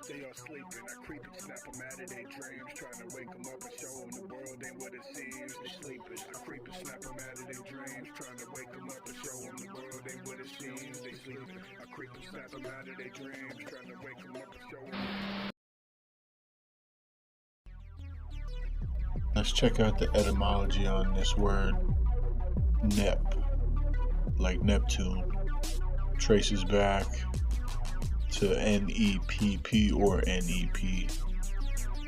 They are sleeping, I creep and snap them out of their dreams, trying to wake them up and show them the world ain't what it seems. They sleeping, I creep and snap them out of their dreams, trying to wake them up and show them the world ain't what it seems. They sleeping, I creep and snap them out of their dreams, trying to wake them up and show them. Let's check out the etymology on this word, Nep, like Neptune. Traces back to N-E-P-P or N-E-P.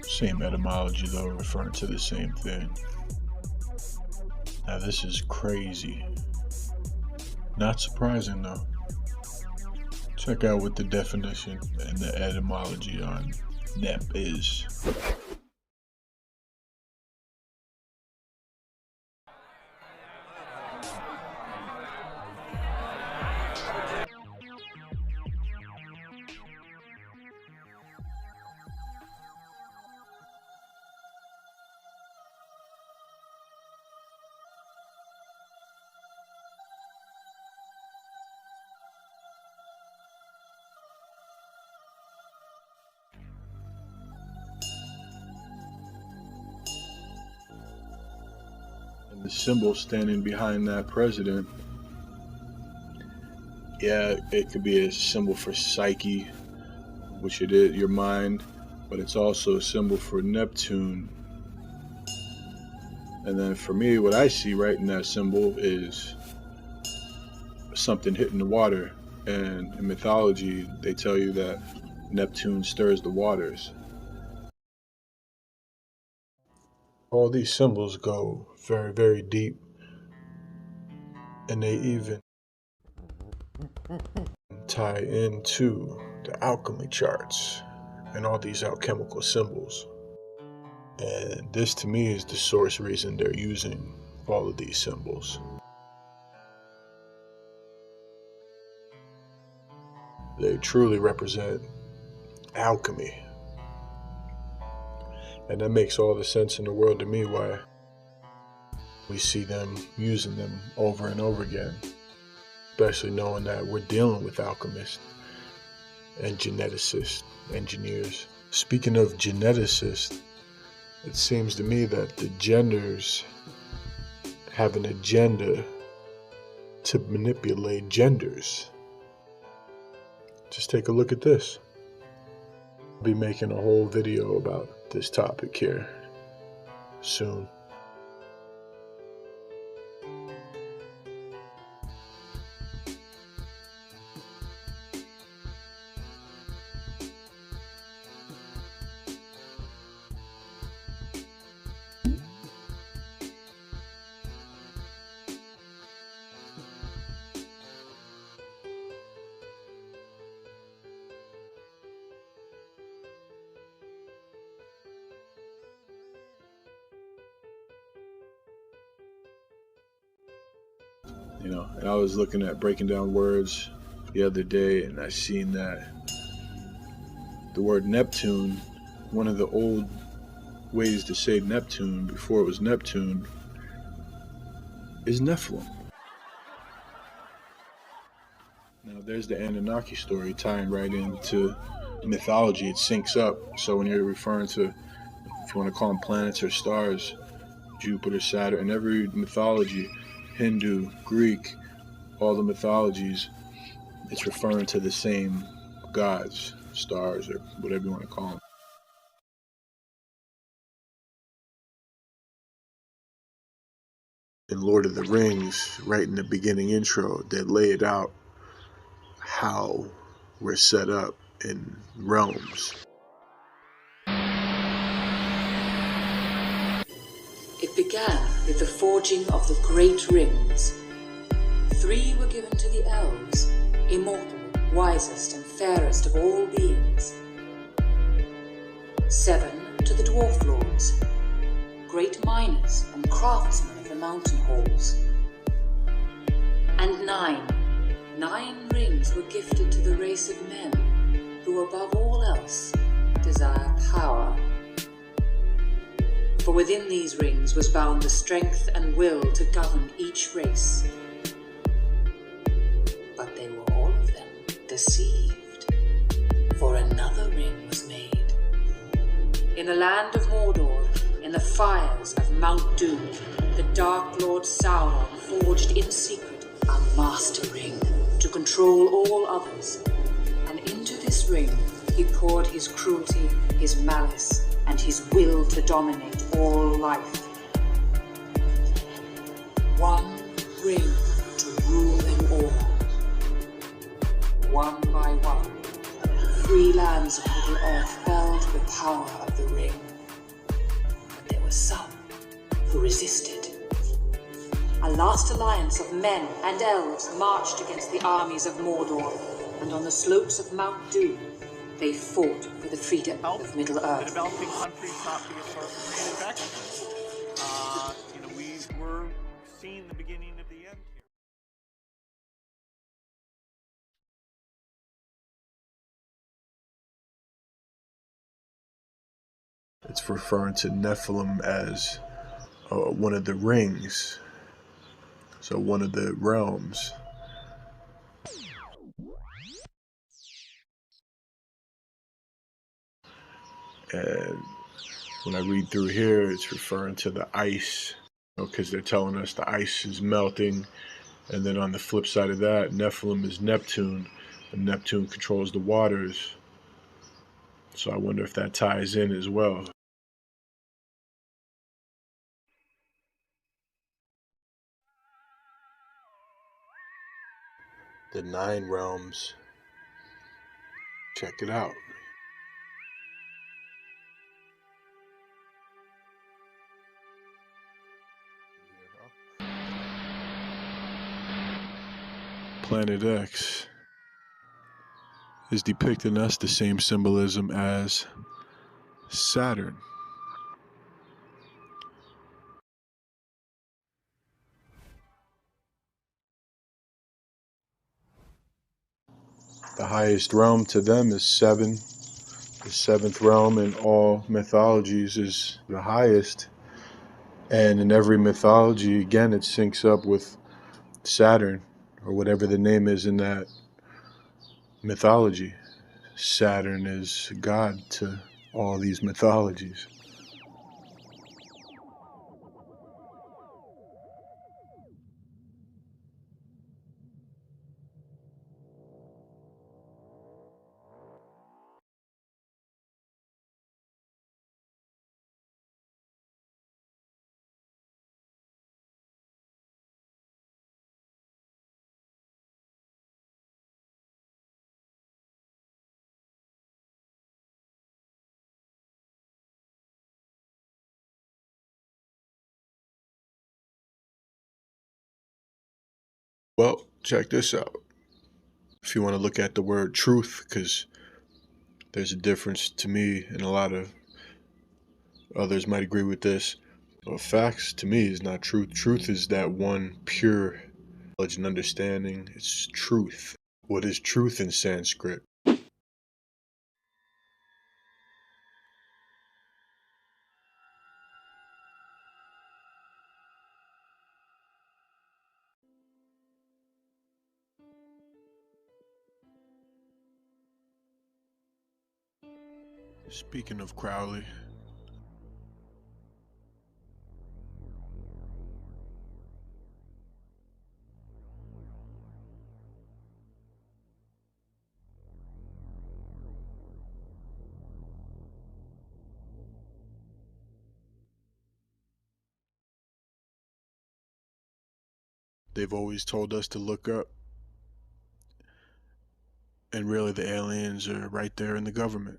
Same etymology though, referring to the same thing. Now this is crazy. Not surprising though. Check out what the definition and the etymology on Nep is. The symbol standing behind that president, yeah, it could be a symbol for psyche, which it is, your mind, but it's also a symbol for Neptune. And then for me, what I see right in that symbol is something hitting the water. And in mythology, they tell you that Neptune stirs the waters. All these symbols go very, very deep, and they even tie into the alchemy charts and all these alchemical symbols. And this to me is the source reason they're using all of these symbols. They truly represent alchemy. And that makes all the sense in the world to me why we see them using them over and over again. Especially knowing that we're dealing with alchemists and geneticists, engineers. Speaking of geneticists, it seems to me that the genders have an agenda to manipulate genders. Just take a look at this. I'll be making a whole video about this topic here soon. You know, and I was looking at breaking down words the other day, and I seen that the word Neptune, one of the old ways to say Neptune before it was Neptune, is Nephilim. Now there's the Anunnaki story tying right into mythology. It syncs up. So when you're referring to, if you want to call them planets or stars, Jupiter, Saturn, and every mythology, Hindu, Greek, all the mythologies, it's referring to the same gods, stars, or whatever you want to call them. In Lord of the Rings, right in the beginning intro, they lay it out how we're set up in realms. It began with the forging of the great rings. 3 were given to the elves, immortal, wisest and fairest of all beings. 7 to the dwarf lords, great miners and craftsmen of the mountain halls. And 9 rings were gifted to the race of men, who above all else desire power. For within these rings was bound the strength and will to govern each race. But they were all of them deceived, for another ring was made. In the land of Mordor, in the fires of Mount Doom, the Dark Lord Sauron forged in secret a master ring to control all others, and into this ring he poured his cruelty, his malice, and his will to dominate all life. One ring to rule them all. One by one, free lands of Middle Earth fell to the power of the ring. But there were some who resisted. A last alliance of men and elves marched against the armies of Mordor, and on the slopes of Mount Doom, they fought for the freedom of Middle Earth. The developing countries not be a source of manufacturing. We were seeing the beginning of the end here. It's referring to Nephilim as one of the rings, so one of the realms. And when I read through here, it's referring to the ice, because they're telling us the ice is melting. And then on the flip side of that, Nephilim is Neptune, and Neptune controls the waters. So I wonder if that ties in as well. The 9 realms. Check it out. Planet X is depicting us the same symbolism as Saturn. The highest realm to them is 7. The 7th realm in all mythologies is the highest. And in every mythology, again, it syncs up with Saturn, or whatever the name is in that mythology. Saturn is God to all these mythologies. Well, check this out. If you want to look at the word truth, because there's a difference to me, and a lot of others might agree with this. Well, facts to me is not truth. Truth is that one pure knowledge and understanding. It's truth. What is truth in Sanskrit? Speaking of Crowley, they've always told us to look up, and really the aliens are right there in the government.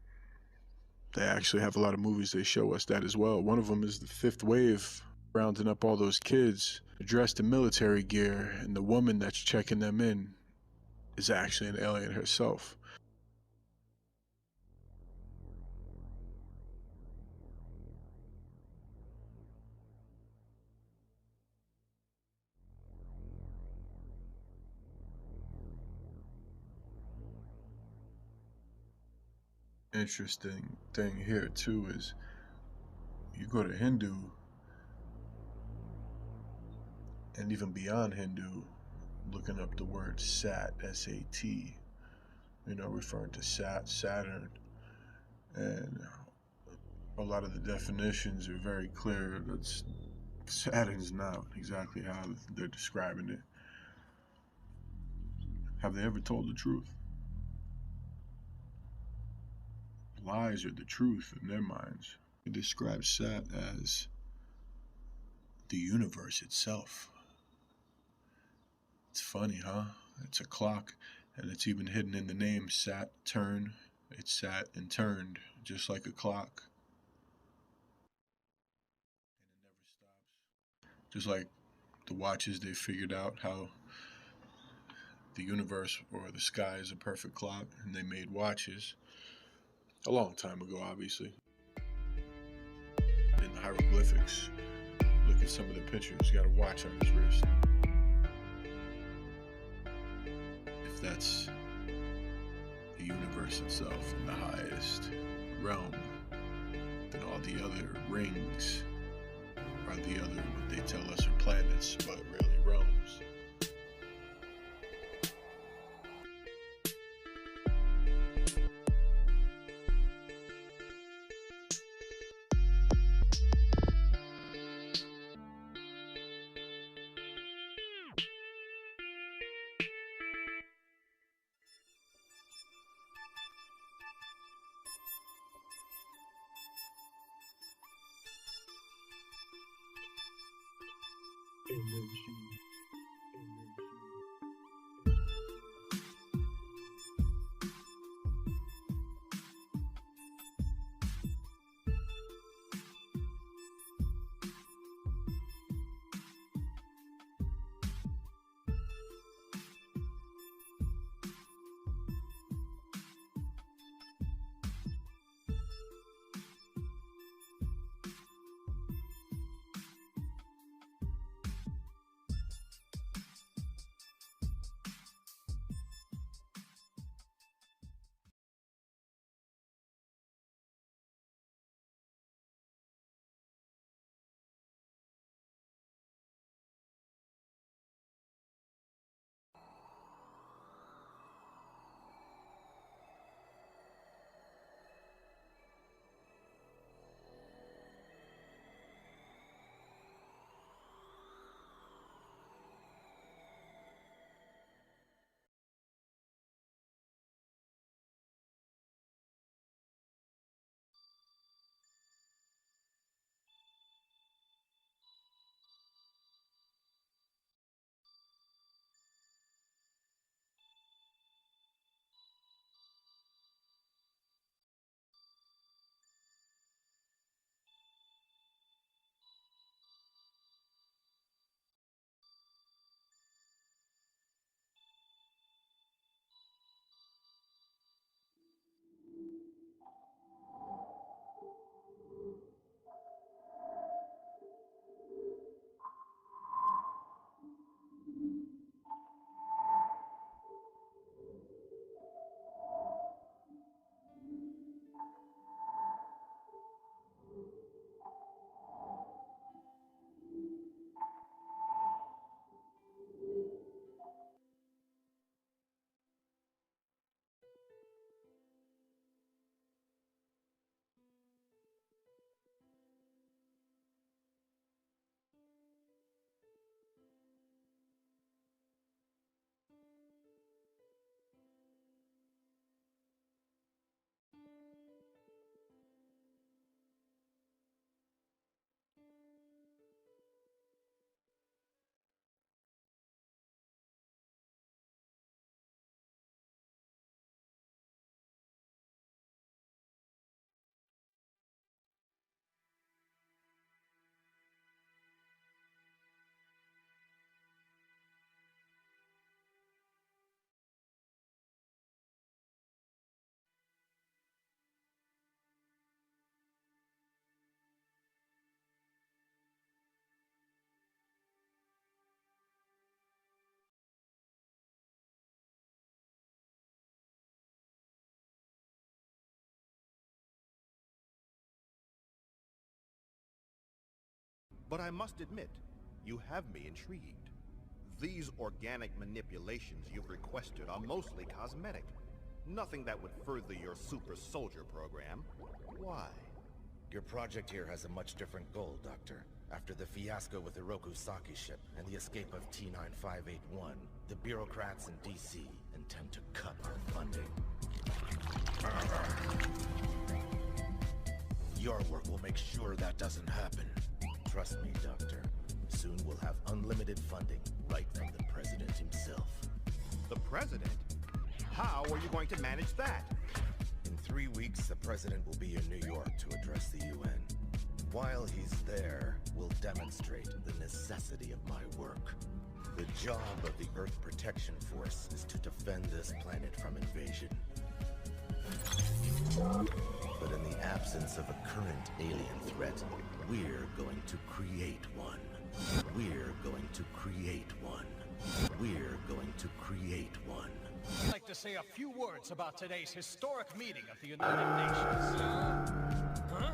They actually have a lot of movies they show us that as well. One of them is the 5th Wave, rounding up all those kids dressed in military gear, and the woman that's checking them in is actually an alien herself. Interesting thing here too is you go to Hindu, and even beyond Hindu, looking up the word Sat, S-A-T, referring to Saturn. And a lot of the definitions are very clear. That's Saturn's not exactly how they're describing it. Have they ever told the truth? Lies are the truth in their minds. They describe Sat as the universe itself. It's funny, huh? It's a clock, and it's even hidden in the name Saturn. It's sat and turned, just like a clock. And it never stops. Just like the watches, they figured out how the universe or the sky is a perfect clock, and they made watches a long time ago, obviously. In the hieroglyphics, look at some of the pictures. He's got a watch on his wrist. If that's the universe itself in the highest realm, then all the other rings are the other, what they tell us are planets, but really realms. But I must admit, you have me intrigued. These organic manipulations you've requested are mostly cosmetic. Nothing that would further your super soldier program. Why? Your project here has a much different goal, Doctor. After the fiasco with Iroku Saki's ship and the escape of T-9581, the bureaucrats in DC intend to cut our funding. Your work will make sure that doesn't happen. Trust me, Doctor. Soon we'll have unlimited funding right from the President himself. The President? How are you going to manage that? In 3 weeks, the President will be in New York to address the UN. While he's there, we'll demonstrate the necessity of my work. The job of the Earth Protection Force is to defend this planet from invasion. But in the absence of a current alien threat, we're going to create one. We're going to create one. We're going to create one. I'd like to say a few words about today's historic meeting of the United Nations. Huh?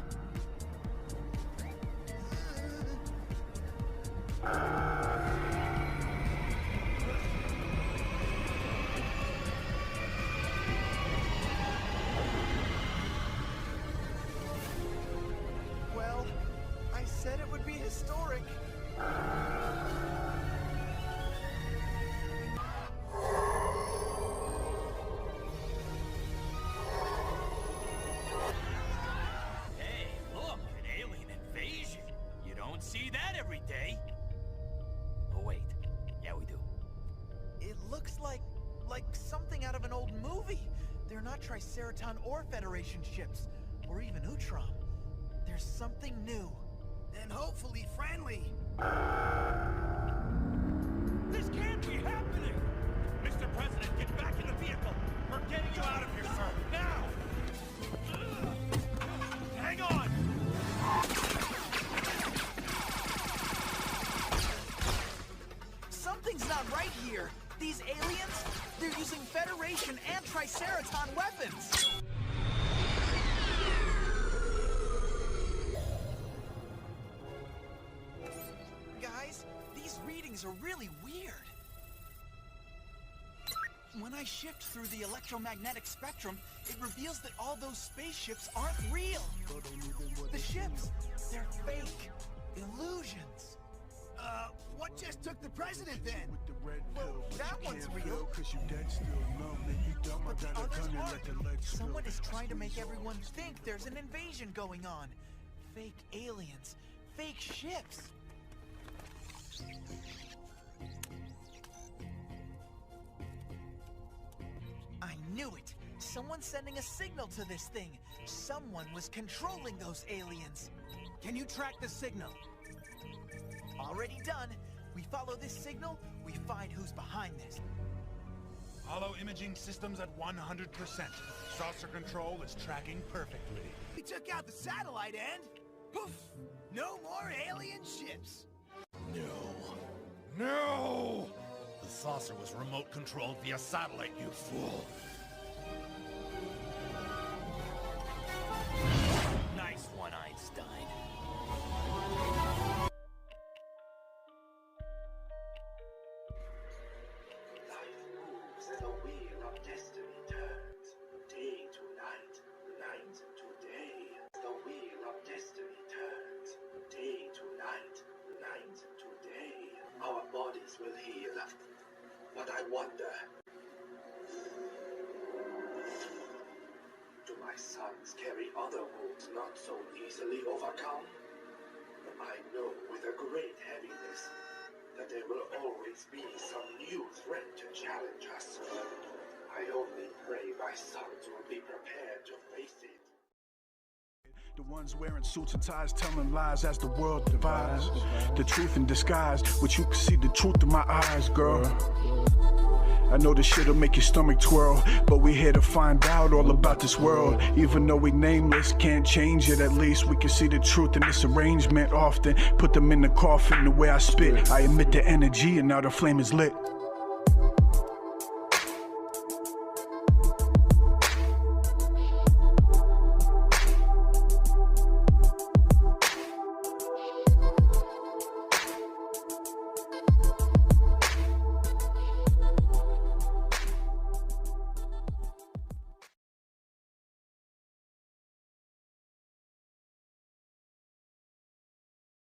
Well, I said it would be historic. Hey, look, an alien invasion. You don't see that every day. Oh, wait. Yeah, we do. It looks like something out of an old movie. They're not Triceraton or Federation ships, or even Utrom. There's something new. And hopefully friendly. This can't be happening! Mr. President, get back in the vehicle! We're getting you out of here, sir! Now! Hang on! Something's not right here. These aliens, they're using Federation and Triceraton weapons. Guys, these readings are really weird. When I shift through the electromagnetic spectrum, it reveals that all those spaceships aren't real. The ships, they're fake. Illusions. What just took the president then? Well, that one's real. But the others aren't. Someone is trying to make everyone think there's an invasion going on. Fake aliens. Fake ships. I knew it. Someone's sending a signal to this thing. Someone was controlling those aliens. Can you track the signal? Already done. We follow this signal, we find who's behind this. Hollow imaging systems at 100%. Saucer control is tracking perfectly. We took out the satellite and... poof! No more alien ships. No! The saucer was remote controlled via satellite, you fool! Nice one, Einstein. Life moves and the wheel of destiny turns. Day to night, night to day. The wheel of destiny turns. Day to night, night to day. Our bodies will heal. But I wonder, do my sons carry other wounds not so easily overcome? I know with a great heaviness that there will always be some new threat to challenge us. I only pray my sons will be prepared to face it. The ones wearing suits and ties telling lies as the world divides. The truth in disguise, but you can see the truth in my eyes, girl. I know this shit'll make your stomach twirl, but we're here to find out all about this world. Even though we nameless, can't change it, at least we can see the truth in this arrangement. Often put them in the coffin the way I spit. I emit the energy and now the flame is lit.